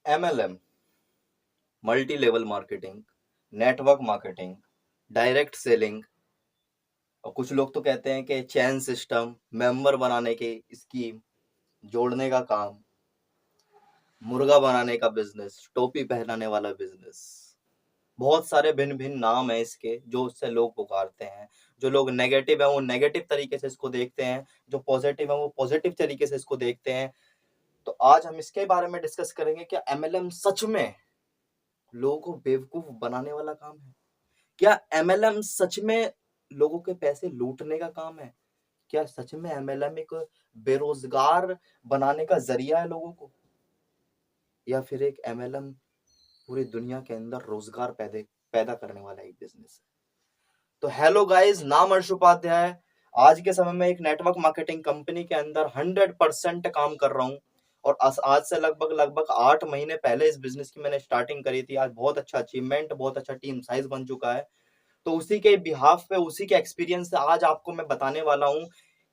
MLM, multi level marketing, network marketing, direct selling, और कुछ लोग तो कहते हैं कि चैन सिस्टम, मेंबर बनाने की स्कीम, जोड़ने का काम, मुर्गा बनाने का बिजनेस, टोपी पहनाने वाला बिजनेस। बहुत सारे भिन्न भिन्न नाम है इसके जो उससे लोग पुकारते हैं। जो लोग नेगेटिव है वो नेगेटिव तरीके से इसको देखते हैं, जो पॉजिटिव है वो पॉजिटिव तरीके से इसको देखते हैं। तो आज हम इसके बारे में डिस्कस करेंगे, क्या MLM सच में लोगों को बेवकूफ बनाने वाला काम है? क्या MLM सच में लोगों के पैसे लूटने का काम है? क्या सच में MLM एक बेरोजगार बनाने का जरिया है लोगों को, या फिर एक MLM पूरी दुनिया के अंदर रोजगार पैदा पैदा करने वाला एक बिजनेस है? तो हेलो गाइस, नाम हर्ष उपाध्याय। आज के समय में एक नेटवर्क मार्केटिंग कंपनी के अंदर 100% काम कर रहा हूँ। और आज से लगभग लगभग 8 महीने पहले इस बिजनेस की मैंने स्टार्टिंग करी थी। आज बहुत अच्छा अचीवमेंट, बहुत अच्छा टीम साइज बन चुका है। तो उसी के बिहाफ पे, उसी के एक्सपीरियंस से आज आपको मैं बताने वाला हूँ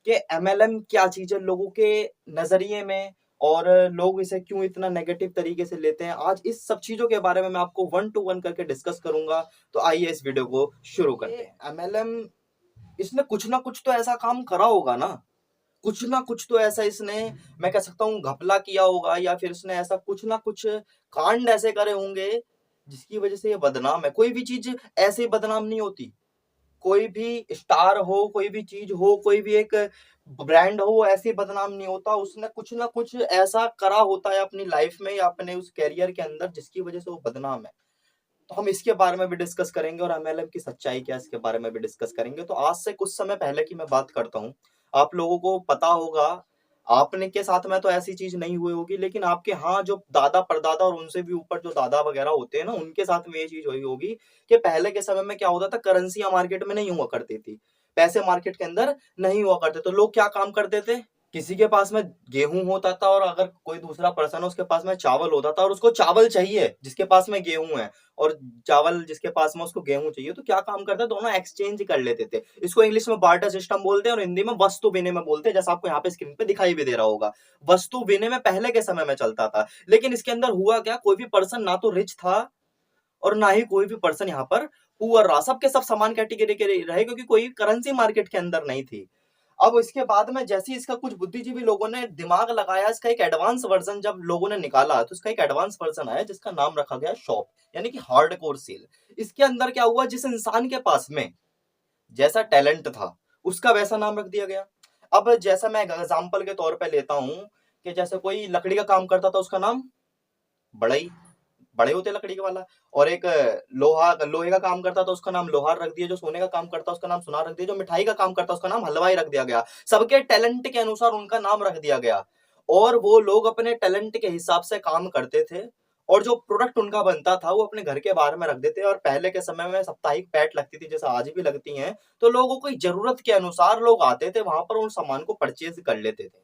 कि MLM क्या चीज है लोगों के नजरिए में, और लोग इसे क्यों इतना नेगेटिव तरीके से लेते हैं। आज इस सब चीजों के बारे में मैं आपको 1 to 1 करके डिस्कस करूंगा। तो आइए इस वीडियो को शुरू करते हैं। MLM, इसने कुछ ना कुछ तो ऐसा काम करा होगा ना, कुछ ना कुछ तो ऐसा इसने, मैं कह सकता हूँ, घपला किया होगा, या फिर इसने ऐसा कुछ ना कुछ कांड ऐसे करे होंगे जिसकी वजह से ये बदनाम है। कोई भी चीज ऐसे ही बदनाम नहीं होती। कोई भी स्टार हो, कोई भी चीज हो, कोई भी एक ब्रांड हो, वो ऐसे ही बदनाम नहीं होता। उसने कुछ ना कुछ ऐसा करा होता है अपनी लाइफ में या अपने उस कैरियर के अंदर जिसकी वजह से वो बदनाम है। तो हम इसके बारे में भी डिस्कस करेंगे, और MLM की सच्चाई क्या है इसके बारे में भी डिस्कस करेंगे। तो आज से कुछ समय पहले की मैं बात करता हूँ। आप लोगों को पता होगा, आपने के साथ में तो ऐसी चीज नहीं हुई होगी, लेकिन आपके यहाँ जो दादा परदादा और उनसे भी ऊपर जो दादा वगैरह होते हैं ना, उनके साथ में ये चीज हुई होगी कि पहले के समय में क्या होता था, करेंसियां मार्केट में नहीं हुआ करती थी, पैसे मार्केट के अंदर नहीं हुआ करते। तो लोग क्या काम करते थे, किसी के पास में गेहूं होता था, और अगर कोई दूसरा पर्सन है उसके पास में चावल होता था, और उसको चावल चाहिए जिसके पास में गेहूं है, और चावल जिसके पास में उसको गेहूं चाहिए, तो क्या काम करते हैं, दोनों एक्सचेंज कर लेते थे। इसको इंग्लिश में बार्टर सिस्टम बोलते हैं और हिंदी में वस्तु विनिमय बोलते हैं, जैसा आपको यहाँ पे स्क्रीन पे दिखाई भी दे रहा होगा। वस्तु विनिमय पहले के समय में चलता था, लेकिन इसके अंदर हुआ क्या, कोई भी पर्सन ना तो रिच था और ना ही कोई भी पर्सन यहाँ पर पुअर रहा। सबके सब समान कैटेगरी के रहे, क्योंकि कोई करेंसी मार्केट के अंदर नहीं थी। अब इसके बाद में जैसे ही इसका कुछ बुद्धिजीवी लोगों ने दिमाग लगाया, इसका एक एडवांस वर्जन जब लोगों ने निकाला, तो इसका एक एडवांस वर्जन आया जिसका नाम रखा गया शॉप, यानी कि हार्डकोर सेल। इसके अंदर क्या हुआ, जिस इंसान के पास में जैसा टैलेंट था उसका वैसा नाम रख दिया गया। अब जैसा मैं एग्जांपल के तौर पे लेता हूं कि जैसे कोई लकड़ी का काम करता था, उसका नाम बढ़ई, बड़े होते लकड़ी के वाला। और एक लोहे का काम करता था, उसका नाम लोहार रख दिया। जो सोने का काम करता उसका नाम सुनार रख दिया। जो मिठाई का काम करता उसका नाम हलवाई रख दिया गया। सबके टैलेंट के अनुसार उनका नाम रख दिया गया, और वो लोग अपने टैलेंट के हिसाब से काम करते थे, और जो प्रोडक्ट उनका बनता था वो अपने घर के बाहर में रख देते। और पहले के समय में साप्ताहिक पैट लगती थी, जैसे आज भी लगती हैं, तो लोगों को जरूरत के अनुसार लोग आते थे वहां पर, उन सामान को परचेज कर लेते थे।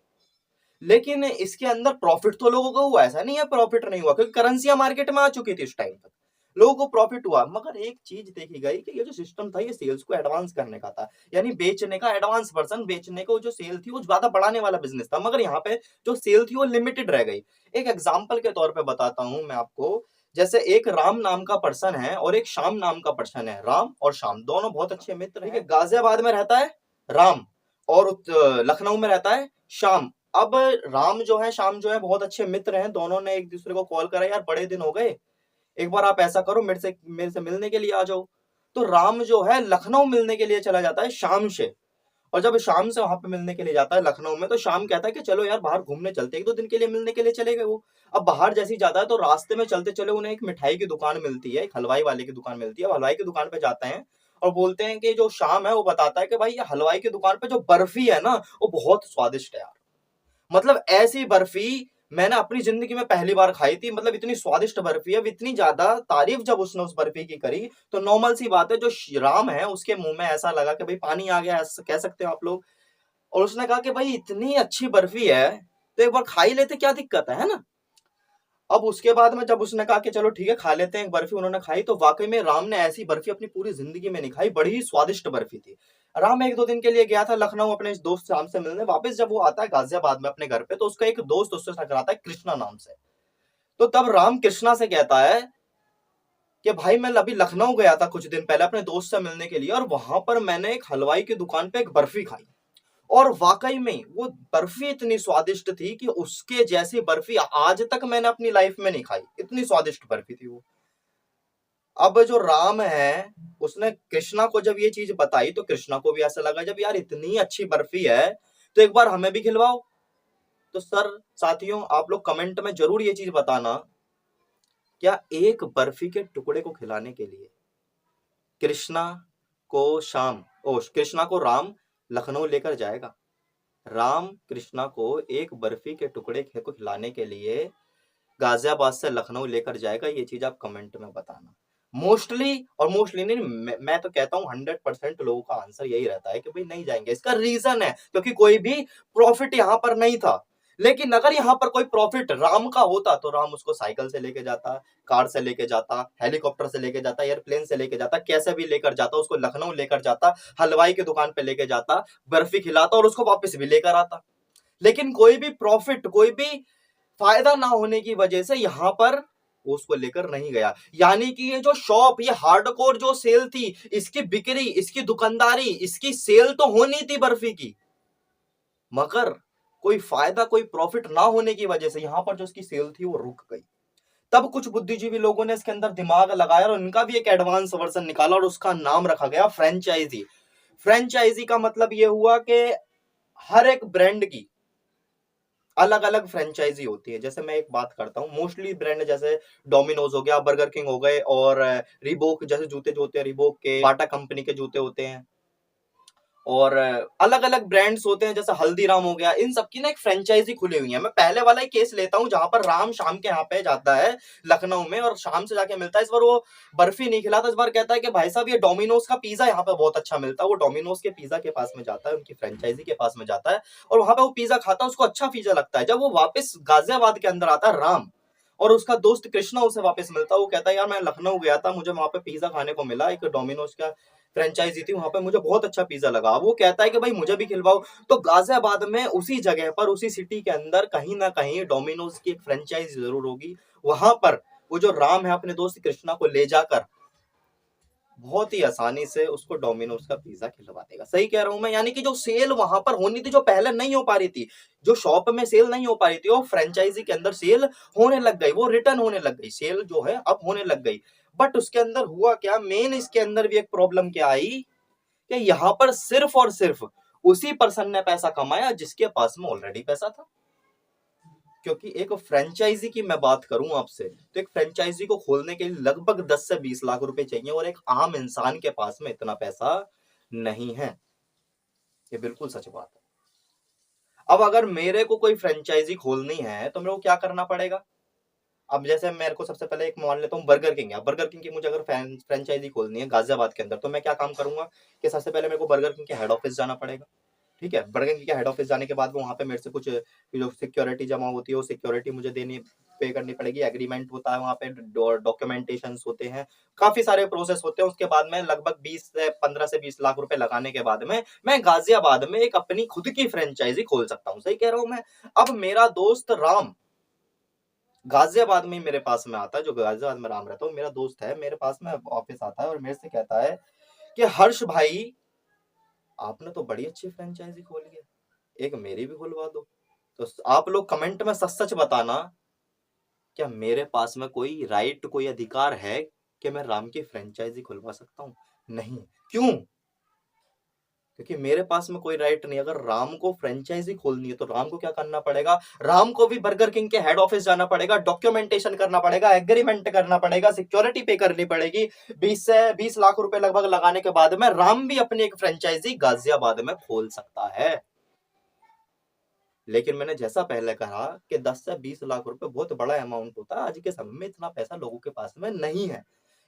लेकिन इसके अंदर प्रॉफिट तो लोगों को हुआ, ऐसा नहीं है प्रॉफिट नहीं हुआ, क्योंकि करेंसियां मार्केट में आ चुकी थी इस टाइम तक, लोगों को प्रॉफिट हुआ। मगर एक चीज देखी गई कि ये जो सिस्टम था ये सेल्स को एडवांस करने का था, यानी बेचने का एडवांस वर्जन, बेचने को जो सेल थी वो ज्यादा बढ़ाने वाला बिजनेस था। मगर यहाँ पे जो सेल थी वो लिमिटेड रह गई। एक एग्जाम्पल के तौर पर बताता हूं मैं आपको। जैसे एक राम नाम का पर्सन है और एक श्याम नाम का पर्सन है। राम और श्याम दोनों बहुत अच्छे मित्र हैं। गाजियाबाद में रहता है राम, और लखनऊ में रहता है श्याम। अब राम जो है, श्याम जो है, बहुत अच्छे मित्र हैं। दोनों ने एक दूसरे को कॉल करा, यार बड़े दिन हो गए, एक बार आप ऐसा करो, मेरे से मिलने के लिए आ जाओ। तो राम जो है लखनऊ मिलने के लिए चला जाता है शाम से। और जब शाम से वहां पे मिलने के लिए जाता है लखनऊ में, तो शाम कहता है कि चलो यार बाहर घूमने चलते हैं। 1-2 दिन के लिए मिलने के लिए चले गए वो। अब बाहर जैसे ही जाता है तो रास्ते में चलते चले उन्हें एक मिठाई की दुकान मिलती है, एक हलवाई वाले की दुकान मिलती है। अब हलवाई की दुकान पे जाते हैं और बोलते हैं कि जो शाम है वो बताता है कि भाई ये हलवाई की दुकान पे जो बर्फी है ना, वो बहुत स्वादिष्ट है यार। मतलब ऐसी बर्फी मैंने अपनी जिंदगी में पहली बार खाई थी। मतलब इतनी स्वादिष्ट बर्फी है। इतनी ज्यादा तारीफ जब उसने उस बर्फी की करी, तो नॉर्मल सी बात है, जो राम है उसके मुंह में ऐसा लगा कि भाई पानी आ गया, ऐसा कह सकते हो आप लोग। और उसने कहा कि भाई इतनी अच्छी बर्फी है तो एक बार खा ही लेते, क्या दिक्कत है ना। अब उसके बाद में जब उसने कहा कि चलो ठीक है खा लेते हैं एक बर्फी, उन्होंने खाई, तो वाकई में राम ने ऐसी बर्फी अपनी पूरी जिंदगी में नहीं खाई। बड़ी ही स्वादिष्ट बर्फी थी। राम 1-2 दिन के लिए गया था लखनऊ अपने इस दोस्त शाम से मिलने। वापस जब वो आता है गाजियाबाद में अपने घर पे, तो उसका एक दोस्त उससे टकराता है कृष्णा नाम से। तो तब राम कृष्णा से कहता है कि भाई मैं अभी लखनऊ गया था कुछ दिन पहले अपने दोस्त से मिलने के लिए, और वहां पर मैंने एक हलवाई की दुकान पे एक बर्फी खाई, और वाकई में वो बर्फी इतनी स्वादिष्ट थी कि उसके जैसी बर्फी आज तक मैंने अपनी लाइफ में नहीं खाई, इतनी स्वादिष्ट बर्फी थी वो। अब जो राम है उसने कृष्णा को जब ये चीज बताई तो कृष्णा को भी ऐसा लगा, जब यार इतनी अच्छी बर्फी है तो एक बार हमें भी खिलवाओ। तो सर साथियों, आप लोग कमेंट में जरूर ये चीज बताना, क्या एक बर्फी के टुकड़े को खिलाने के लिए कृष्णा कृष्णा को राम लखनऊ लेकर जाएगा? राम कृष्णा को एक बर्फी के टुकड़े को खिलाने के लिए गाजियाबाद से लखनऊ लेकर जाएगा? ये चीज आप कमेंट में बताना। मोस्टली नहीं, मैं तो कहता हूँ 100% लोगों का आंसर यही रहता है कि भाई नहीं जाएंगे। इसका रीजन है क्योंकि कोई भी प्रॉफिट यहाँ पर नहीं था। लेकिन अगर यहाँ पर कोई प्रॉफिट राम का होता तो राम उसको साइकिल से लेके जाता, कार से लेके जाता, हेलीकॉप्टर से लेके जाता, एयरप्लेन से लेके जाता, कैसे भी लेकर जाता, उसको लखनऊ लेकर जाता, हलवाई की दुकान पे लेके जाता, बर्फी खिलाता और उसको वापस भी लेकर आता। लेकिन कोई भी प्रॉफिट, कोई भी फायदा ना होने की वजह से यहां पर उसको लेकर नहीं गया। यानी कि ये जो शॉप, ये हार्डकोर जो सेल थी, इसकी बिक्री, इसकी दुकानदारी, इसकी सेल तो होनी थी बर्फी की, मगर कोई फायदा, कोई प्रॉफिट ना होने की वजह से यहां पर जो इसकी सेल थी वो रुक गई। तब कुछ बुद्धिजीवी लोगों ने इसके अंदर दिमाग लगाया और उनका भी एक एडवांस वर्जन निकाला और उसका नाम रखा गया फ्रेंचाइजी। फ्रेंचाइजी का मतलब यह हुआ कि हर एक ब्रांड की अलग अलग फ्रेंचाइजी होती है। जैसे मैं एक बात करता हूँ, मोस्टली ब्रांड जैसे डोमिनोज हो गया, बर्गर किंग हो गए, और रिबोक जैसे जूते जो होते हैं, रिबोक के, बाटा कंपनी के जूते होते हैं, और अलग अलग ब्रांड्स होते हैं जैसे हल्दीराम हो गया। इन सबकी ना एक फ्रेंचाइजी खुली हुई है। मैं पहले वाला ही केस लेता हूं जहां पर राम शाम के यहाँ पे जाता है लखनऊ में और शाम से जाके मिलता है। इस बार वो बर्फी नहीं खिलाता, इस बार कहता है कि भाई साहब ये डोमिनोज का पिज्जा यहाँ पे बहुत अच्छा मिलता है। वो डोमिनोज के पिज्जा के पास में जाता है, उनकी फ्रेंचाइजी के पास में जाता है, और वहां पे वो पिज्जा खाता है, उसको अच्छा पिज्जा लगता है। जब वो वापस गाजियाबाद के अंदर आता है राम, और उसका दोस्त कृष्णा उसे वापस मिलता है, वो कहता है यार मैं लखनऊ गया था, मुझे वहां पे पिज्जा खाने को मिला, एक डोमिनोज का फ्रेंचाइजी थी, वहां पे मुझे बहुत अच्छा पिज्जा लगा। वो कहता है कि भाई मुझे भी खिलवाओ। तो गाजियाबाद में उसी जगह पर, उसी सिटी के अंदर कहीं ना कहीं डोमिनोज की एक फ्रेंचाइजी जरूर होगी। वहां पर वो जो राम है अपने दोस्त कृष्णा को ले जाकर बहुत ही आसानी से उसको डोमिनोज का पिज्जा खिलवा देगा। सही कह रहा हूं मैं? यानी कि जो सेल वहां पर होनी थी, जो पहले नहीं हो पा रही थी, जो शॉप में सेल नहीं हो पा रही थी, वो फ्रेंचाइजी के अंदर सेल होने लग गई, वो रिटर्न होने लग गई, सेल जो है अब होने लग गई। बट उसके अंदर हुआ क्या, मेन इसके अंदर भी एक प्रॉब्लम क्या आई कि यहां पर सिर्फ और सिर्फ उसी पर्सन ने पैसा कमाया जिसके पास में ऑलरेडी पैसा था। क्योंकि एक फ्रेंचाइजी की मैं बात करूं आपसे, तो एक फ्रेंचाइजी को खोलने के लिए लगभग 10 से 20 लाख रुपए चाहिए, और एक आम इंसान के पास में इतना पैसा नहीं है। ये बिल्कुल सच बात है। अब अगर मेरे को कोई फ्रेंचाइजी खोलनी है तो मेरे को क्या करना पड़ेगा? अब जैसे मेरे को सबसे पहले एक मान लेता हूँ बर्गर किंग है, बर्गर किंग की मुझे अगर फ्रेंचाइजी खोलनी है गाजियाबाद के अंदर, तो मैं क्या काम करूंगा कि सबसे पहले मेरे को बर्गर किंग के हेड ऑफिस जाना पड़ेगा। ठीक है, बर्गर किंग के हेड ऑफिस जाने के बाद वहां पे मेरे से कुछ जो सिक्योरिटी जमा होती है वो सिक्योरिटी मुझे देनी, पे करनी पड़ेगी। एग्रीमेंट होता है वहां पे, डॉक्यूमेंटेशन होते हैं, काफी सारे प्रोसेस होते हैं। उसके बाद में लगभग 15 से 20 लाख रुपए लगाने के बाद में मैं गाजियाबाद में एक अपनी खुद की फ्रेंचाइजी खोल सकता हूँ। सही कह रहा हूँ मैं? अब मेरा दोस्त राम गाजियाबाद में मेरे पास में आता है, जो गाजियाबाद में राम रहता है, मेरा दोस्त है, मेरे पास में ऑफिस आता है और मेरे से कहता है कि हर्ष भाई आपने तो बड़ी अच्छी फ्रेंचाइजी खोली है, एक मेरी भी खुलवा दो। तो आप लोग कमेंट में सच सच बताना, क्या मेरे पास में कोई राइट, कोई अधिकार है कि मैं राम की फ्रेंचाइजी खुलवा सकता हूं? नहीं। क्यों? क्योंकि मेरे पास में कोई राइट नहीं। अगर राम को फ्रेंचाइजी खोलनी है तो राम को क्या करना पड़ेगा? राम को भी बर्गर किंग के हेड ऑफिस जाना पड़ेगा, डॉक्यूमेंटेशन करना पड़ेगा, एग्रीमेंट करना पड़ेगा, सिक्योरिटी पे करनी पड़ेगी। 20 से 20 लाख रुपए लगभग लगाने के बाद में राम भी अपनी एक फ्रेंचाइजी गाजियाबाद में खोल सकता है। लेकिन मैंने जैसा पहले कहा कि 10 से 20 लाख रुपए बहुत बड़ा अमाउंट होता है। आज के समय में इतना पैसा लोगों के पास में नहीं है।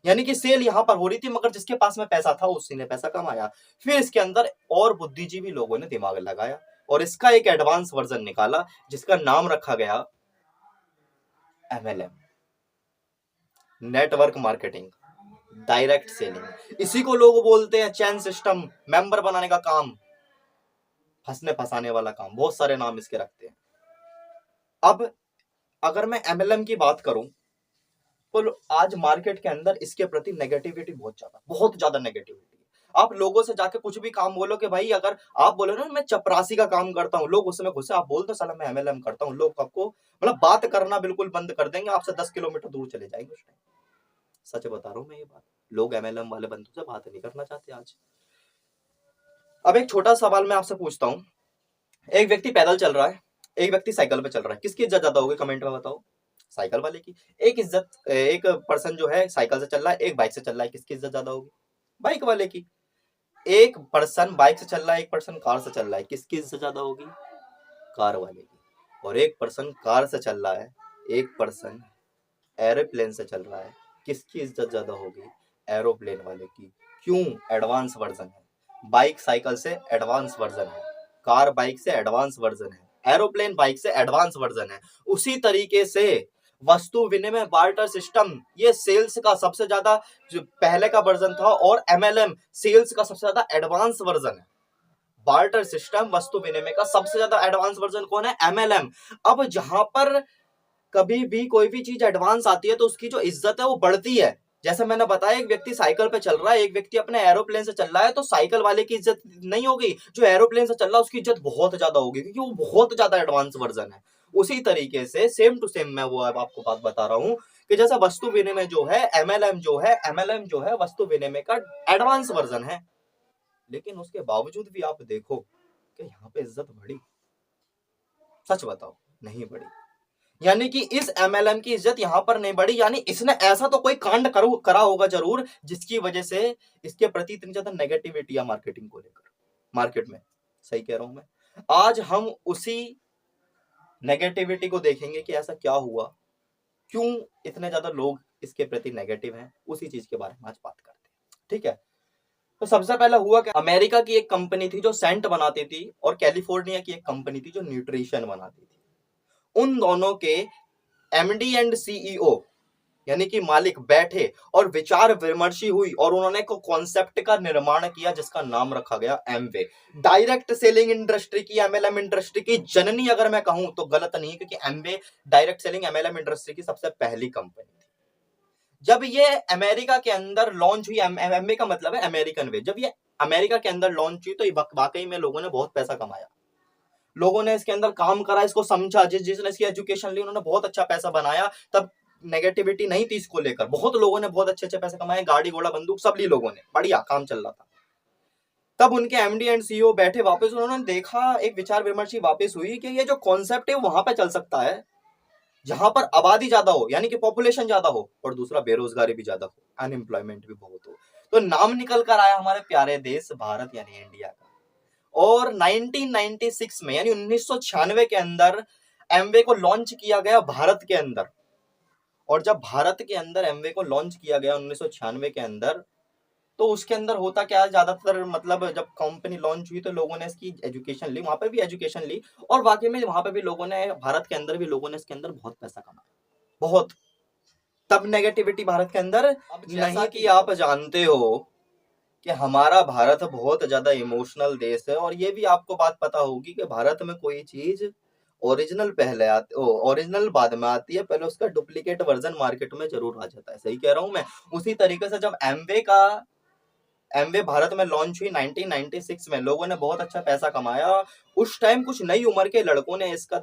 यानी कि सेल यहां पर हो रही थी, मगर जिसके पास में पैसा था उसी ने पैसा कमाया। फिर इसके अंदर और बुद्धिजीवी लोगों ने दिमाग लगाया और इसका एक एडवांस वर्जन निकाला जिसका नाम रखा गया MLM, network marketing, direct selling. इसी को लोग बोलते हैं चैन सिस्टम, मेंबर बनाने का काम, फंसने फंसाने वाला काम, बहुत सारे नाम इसके रखते हैं। अब अगर मैं एमएलएम की बात करूं तो आज मार्केट के अंदर इसके प्रति नेगेटिविटी बहुत ज्यादा नेगेटिविटी है। आप लोगों से जाके कुछ भी काम बोलो कि भाई, अगर आप बोलो ना मैं चपरासी का काम करता हूं, लोग उसमें घुसे, आप बोल दो साला मैं एमएलएम करता हूं, लोग आपको मतलब बात करना बिल्कुल बंद कर देंगे, आपसे 10 किलोमीटर दूर चले जाएंगे उस टाइम। सच बता रहा हूं मैं ये बात, लोग एमएलएम वाले बंदों से बात नहीं करना चाहते आज। अब एक छोटा सवाल मैं आपसे पूछता हूं, एक व्यक्ति पैदल चल रहा है, एक व्यक्ति साइकिल पे चल रहा है, किसकी इज्जत ज्यादा होगी? कमेंट में बताओ। साइकिल वाले की। एक पर्सन जो है साइकिल से चल रहा है, एक बाइक से चल रहा है, किसकी इज्जत ज्यादा होगी? बाइक वाले की। एक पर्सन बाइक से चल रहा है, एक पर्सन कार से चल रहा है, किसकी इज्जत ज्यादा होगी? कार वाले की। और एक पर्सन कार से चल रहा है, एक पर्सन एरोप्लेन से चल रहा है, किसकी इज्जत ज्यादा होगी? एरोप्लेन वाले की। क्यों? एडवांस वर्जन है। बाइक साइकिल से एडवांस वर्जन है, कार बाइक से एडवांस वर्जन है, एरोप्लेन बाइक से एडवांस वर्जन है। उसी तरीके से वस्तु विनिमय बार्टर सिस्टम, ये सेल्स का सबसे ज्यादा जो पहले का वर्जन था, और एमएलएम सेल्स का सबसे ज्यादा एडवांस वर्जन है। बार्टर सिस्टम वस्तु विनिमय का सबसे ज्यादा एडवांस वर्जन कौन है? एमएलएम। अब जहां पर कभी भी कोई भी चीज एडवांस आती है तो उसकी जो इज्जत है वो बढ़ती है। जैसे मैंने बताया, एक व्यक्ति साइकिल पे चल रहा है, एक व्यक्ति अपने एरोप्लेन से चल रहा है, तो साइकिल वाले की इज्जत नहीं होगी, जो एरोप्लेन से चल रहा है उसकी इज्जत बहुत ज्यादा होगी, क्योंकि वो बहुत ज्यादा एडवांस वर्जन है। उसी तरीके से सेम टू सेम मैं वो अब आपको बात बता रहा हूं कि जैसा वस्तु विनिमय जो है, एमएलएम जो है वस्तु विनिमय का एडवांस वर्जन है। लेकिन उसके बावजूद भी आप देखो कि यहाँ पे इज्जत बढ़ी? सच बताओ, नहीं बढ़ी। यानी कि इस एमएलएम की इज्जत यहां पर नहीं बढ़ी, यानी इसने ऐसा तो कोई कांड करा होगा जरूर, जिसकी वजह से इसके प्रति इतनी ज्यादा नेगेटिविटी है मार्केटिंग को लेकर, मार्केट में। सही कह रहा हूं मैं? आज हम उसी नेगेटिविटी को देखेंगे कि ऐसा क्या हुआ, क्यों इतने ज्यादा लोग इसके प्रति नेगेटिव हैं, उसी चीज के बारे में आज बात करते हैं। ठीक है, तो सबसे पहले हुआ कि अमेरिका की एक कंपनी थी जो सेंट बनाती थी, और कैलिफोर्निया की एक कंपनी थी जो न्यूट्रिशन बनाती थी। उन दोनों के एमडी एंड सीईओ यानी कि मालिक बैठे और विचार विमर्शी हुई, और उन्होंने को कॉन्सेप्ट का निर्माण किया जिसका नाम रखा गया एमवे। डायरेक्ट सेलिंग इंडस्ट्री की, एमएलएम इंडस्ट्री की जननी अगर मैं कहूं तो गलत नहीं, क्योंकि Amway direct selling MLM industry की सबसे पहली कंपनी थी। जब ये अमेरिका के अंदर लॉन्च हुई, एमवे का मतलब है अमेरिकन वे, जब ये अमेरिका के अंदर लॉन्च हुई तो वाकई में लोगों ने बहुत पैसा कमाया। लोगों ने इसके अंदर काम करा, इसको समझा, जिसने इसकी एजुकेशन ली उन्होंने बहुत अच्छा पैसा बनाया। तब नेगेटिविटी नहीं थी इसको लेकर, बहुत लोगों ने बहुत अच्छे अच्छे पैसे कमाए, गाड़ी घोड़ा बंदूक सब ली लोगों ने, बढ़िया काम चल रहा था। तब उनके एमडी एंड सीईओ बैठे वापस, उन्होंने देखा, एक विचार विमर्श वापस हुई कि ये जो कॉन्सेप्ट है वहां पे चल सकता है जहां पर आबादी ज्यादा हो, यानी कि पॉपुलेशन ज्यादा हो, और दूसरा बेरोजगारी भी ज्यादा हो, अनएम्प्लॉयमेंट भी बहुत हो। तो नाम निकल कर आया हमारे प्यारे देश भारत यानी इंडिया का। और 1996 में यानी 1996 के अंदर एमवे को लॉन्च किया गया भारत के अंदर। और जब भारत के अंदर एमवे को लॉन्च किया गया 1996 के अंदर, तो उसके अंदर होता क्या है, ज्यादातर मतलब जब कंपनी लॉन्च हुई तो लोगों ने इसकी एजुकेशन ली, वहां पे भी एजुकेशन ली, और वाकई में वहां पे भी लोगों ने, भारत के अंदर भी लोगों ने इसके अंदर बहुत पैसा कमाया, बहुत। तब नेगेटिविटी भारत के अंदर नहीं, कि आप जानते हो कि हमारा भारत बहुत ज्यादा इमोशनल देश है, और ये भी आपको बात पता होगी कि भारत में कोई चीज ओरिजिनल पहले आती, ओरिजिनल बाद में आती है, पहले उसका डुप्लीकेट वर्जन मार्केट में जरूर आ जाता है। सही कह रहा हूं मैं? उसी तरीके से जब एमवे भारत में लॉन्च हुई 1996 में, लोगों ने बहुत अच्छा पैसा कमाया। उस टाइम कुछ नई उम्र के लड़कों ने इसके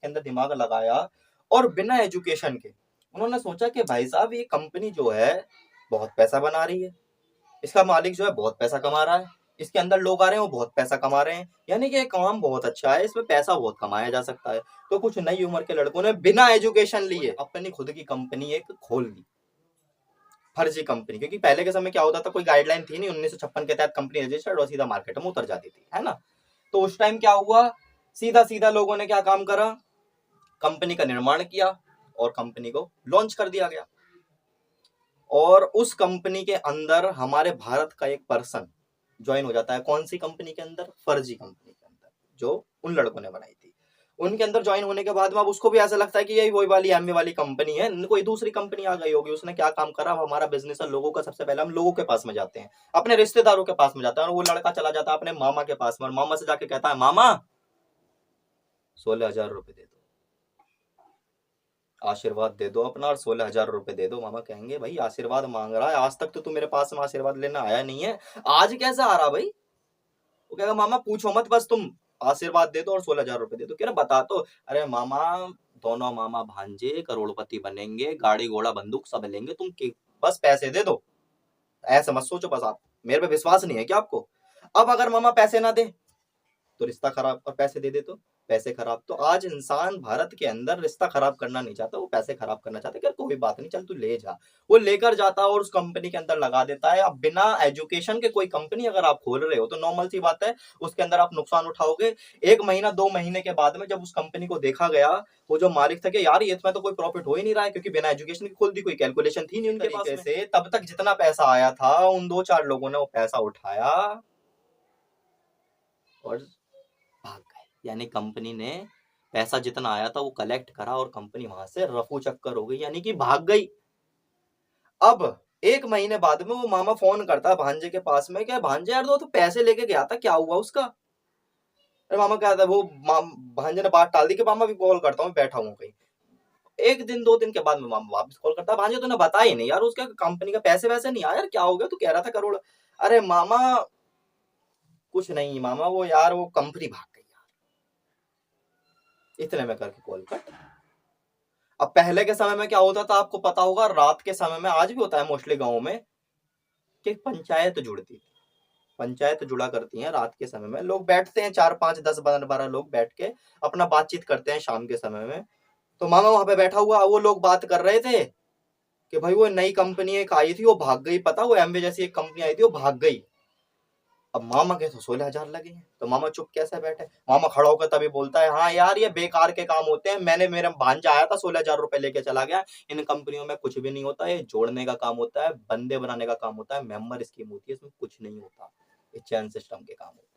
अंदर दिमाग लगाया, और बिना एजुकेशन के उन्होंने सोचा कि भाई साहब ये कंपनी जो है बहुत पैसा बना रही है, इसका मालिक जो है बहुत पैसा कमा रहा है, इसके अंदर लोग आ रहे हैं वो बहुत पैसा कमा रहे हैं, यानी कि ये काम बहुत अच्छा है, इसमें पैसा बहुत कमाया जा सकता है। तो कुछ नई उम्र के लड़कों ने बिना एजुकेशन लिए अपनी खुद की कंपनी एक खोल ली, फर्जी कंपनी। क्योंकि पहले के समय क्या होता था, कोई गाइडलाइन थी नहीं, 1956 के तहत कंपनी रजिस्टर्ड और सीधा मार्केट में उतर जाती थी, है ना? तो उस टाइम क्या हुआ, सीधा सीधा लोगों ने क्या काम करा, कंपनी का निर्माण किया और कंपनी को लॉन्च कर दिया गया। और उस कंपनी के अंदर हमारे भारत का एक पर्सन ज्वाइन हो जाता है। कौन सी कंपनी के अंदर? फर्जी कंपनी के अंदर, जो उन लड़कों ने बनाई थी। उनके अंदर ज्वाइन होने के बाद में अब उसको भी ऐसा लगता है कि यही वही वाली एमवे वाली कंपनी है, कोई दूसरी कंपनी आ गई होगी। उसने क्या काम करा, अब हमारा बिजनेस है लोगों का, सबसे पहले हम लोगों के पास में जाते हैं, अपने रिश्तेदारों के पास में जाते हैं, और वो लड़का चला जाता है अपने मामा के पास में, और मामा से जाके कहता है, मामा 16,000 रुपए दे दो। आशीर्वाद दे दो अपना और 16,000 रुपए दे दो। मामा कहेंगे भाई आशीर्वाद मांग रहा है, आज तक तो तू मेरे पास में आशीर्वाद लेना आया नहीं है, आज कैसे आ रहा भाई? वो कहेगा मामा पूछो मत, बस तुम आशीर्वाद दे दो और 16,000 रुपए दे दो। कह रहा बता तो। अरे मामा, दोनों मामा भांजे करोड़पति बनेंगे, गाड़ी घोड़ा बंदूक सब लेंगे, तुम बस पैसे दे दो। ऐसे मत सोचो बस, आप मेरे पे विश्वास नहीं है क्या आपको? अब अगर मामा पैसे ना दे तो रिश्ता खराब, और पैसे दे दे तो पैसे खराब। तो आज इंसान भारत के अंदर रिश्ता खराब करना नहीं चाहता, वो पैसे खराब करना चाहता है। कि कोई बात नहीं, चल तू ले जा। वो लेकर जाता है और उस कंपनी के अंदर लगा देता है। अब बिना एजुकेशन के कोई कंपनी अगर आप खोल रहे हो तो नॉर्मल सी बात है, उसके अंदर आप नुकसान उठाओगे। 1 महीना 2 महीने के बाद में जब उस कंपनी को देखा गया, वो जो मालिक था कि यार ये इसमें तो कोई प्रॉफिट हो ही नहीं रहा है, क्योंकि बिना एजुकेशन की खोल दी, कोई कैलकुलेशन थी नहीं उनके पास से। तब तक जितना पैसा आया था, उन 2-4 लोगों ने वो पैसा उठाया और भाग गए। यानी कंपनी ने पैसा जितना आया था वो कलेक्ट करा और कंपनी वहां से रफू चक्कर हो गई, यानी कि भाग गई। अब 1 महीने बाद में वो मामा फोन करता है भांजे के पास में, क्या भांजे यार तो पैसे लेके गया था, क्या हुआ उसका? अरे मामा क्या था वो, भांजे ने बात टाल दी कि मामा भी कॉल करता हूँ, बैठा हूँ कहीं। 1 दिन 2 दिन के बाद में मामा वापस कॉल करता है, भांजे तूने बताया नहीं यार, उसका कंपनी का पैसे वैसे नहीं आया यार, क्या हो गया? तू कह रहा था करोड़। अरे मामा कुछ नहीं मामा, वो यार वो कंपनी भाग गई यार। इतने में करके कॉल कट। अब पहले के समय में क्या होता था आपको पता होगा, रात के समय में, आज भी होता है मोस्टली गाँव में, कि पंचायत जुड़ती है। पंचायत जुड़ा करती है रात के समय में, लोग बैठते हैं 4-5-10-12 लोग बैठ के अपना बातचीत करते हैं शाम के समय में। तो मामा वहां पे बैठा हुआ, वो लोग बात कर रहे थे कि भाई वो नई कंपनी एक आई थी वो भाग गई, पता वो एमवे जैसी एक कंपनी आई थी वो भाग गई। अब मामा के तो 16,000 लगे हैं, तो मामा चुप कैसे बैठे? मामा खड़ा होकर तभी बोलता है, हाँ यार ये बेकार के काम होते हैं, मैंने मेरा भांजा आया था 16,000 रुपए लेके चला गया। इन कंपनियों में कुछ भी नहीं होता, ये जोड़ने का काम होता है, बंदे बनाने का काम होता है, मेंबर स्कीम होती है, इसमें कुछ नहीं होता, ये चैन सिस्टम के काम होते हैं।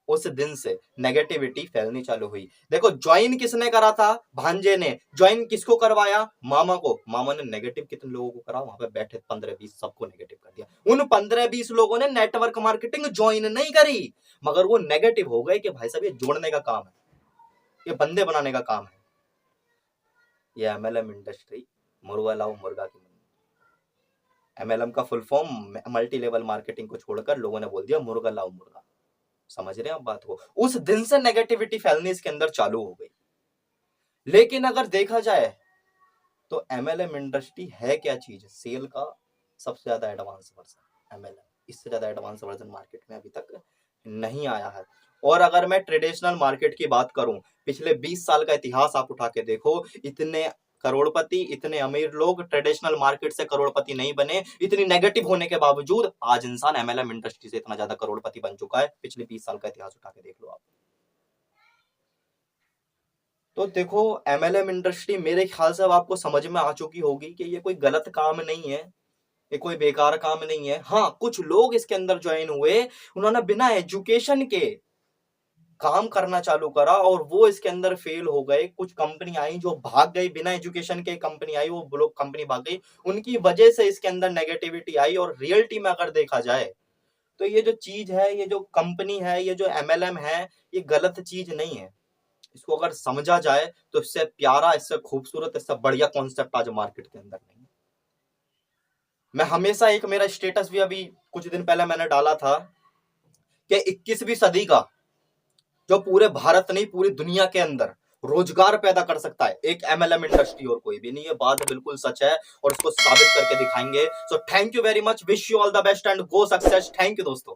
उस दिन से नेगेटिविटी फैलनी चालू हुई। देखो ज्वाइन किसने करा था? भांजे ने। ज्वाइन किसको करवाया? मामा को। मामा ने नेगेटिव कितने लोगों को करा? वहां पे बैठे 15-20 सबको नेगेटिव कर दिया। उन 15-20 लोगों ने नेटवर्क मार्केटिंग ज्वाइन नहीं करी, मगर वो नेगेटिव हो गए कि भाई साहब ये जोड़ने का काम है, ये बंदे बनाने का काम है। ये एमएलएम इंडस्ट्री मुर्गा लाओ मुर्गा की। एमएलएम का full form multi level marketing को छोड़कर लोगों ने बोल दिया मुर्गा लाओ मुर्गा। समझ रहे हैं आप बात को? उस दिन से नेगेटिविटी फैलनी इसके अंदर चालू हो गई। लेकिन अगर देखा जाए तो एमएलएम इंडस्ट्री है क्या चीज? सेल का सबसे ज्यादा एडवांस वर्जन एमएलएम। इससे ज्यादा एडवांस वर्जन मार्केट में अभी तक नहीं आया है। और अगर मैं ट्रेडिशनल मार्केट की बात करूं, पिछले 20 साल का इतिहास आप उठा के देखो, इतने करोड़पति, इतने अमीर लोग ट्रेडिशनल मार्केट से करोड़पति नहीं बने। इतनी नेगेटिव होने के बावजूद आज इंसान एमएलएम इंडस्ट्री से इतना ज्यादा करोड़पति बन चुका है। पिछले 20 साल का इतिहास उठा के देख लो आप। तो देखो एमएलएम इंडस्ट्री मेरे ख्याल से अब आपको समझ में आ चुकी होगी कि ये कोई गलत काम नहीं है, ये कोई बेकार काम नहीं है। हाँ, कुछ लोग इसके अंदर ज्वाइन हुए, उन्होंने बिना एजुकेशन के काम करना चालू करा और वो इसके अंदर फेल हो गए। कुछ कंपनी आई जो भाग गई, बिना एजुकेशन के कंपनी आई, वो लोग कंपनी भाग गई, उनकी वजह से इसके अंदर नेगेटिविटी आई। और रियलिटी में अगर देखा जाए तो ये जो चीज है, ये जो कंपनी है, ये जो एमएलएम है, ये गलत चीज नहीं है। इसको अगर समझा जाए तो इससे प्यारा, इससे खूबसूरत, इससे बढ़िया कॉन्सेप्ट आज मार्केट के अंदर नहीं। मैं हमेशा, एक मेरा स्टेटस भी अभी कुछ दिन पहले मैंने डाला था कि 21वीं सदी का जो पूरे भारत नहीं पूरी दुनिया के अंदर रोजगार पैदा कर सकता है एक एमएलएम इंडस्ट्री, और कोई भी नहीं। ये बात बिल्कुल सच है और इसको साबित करके दिखाएंगे। So thank you very much, wish you all the best and go success. Thank you दोस्तों।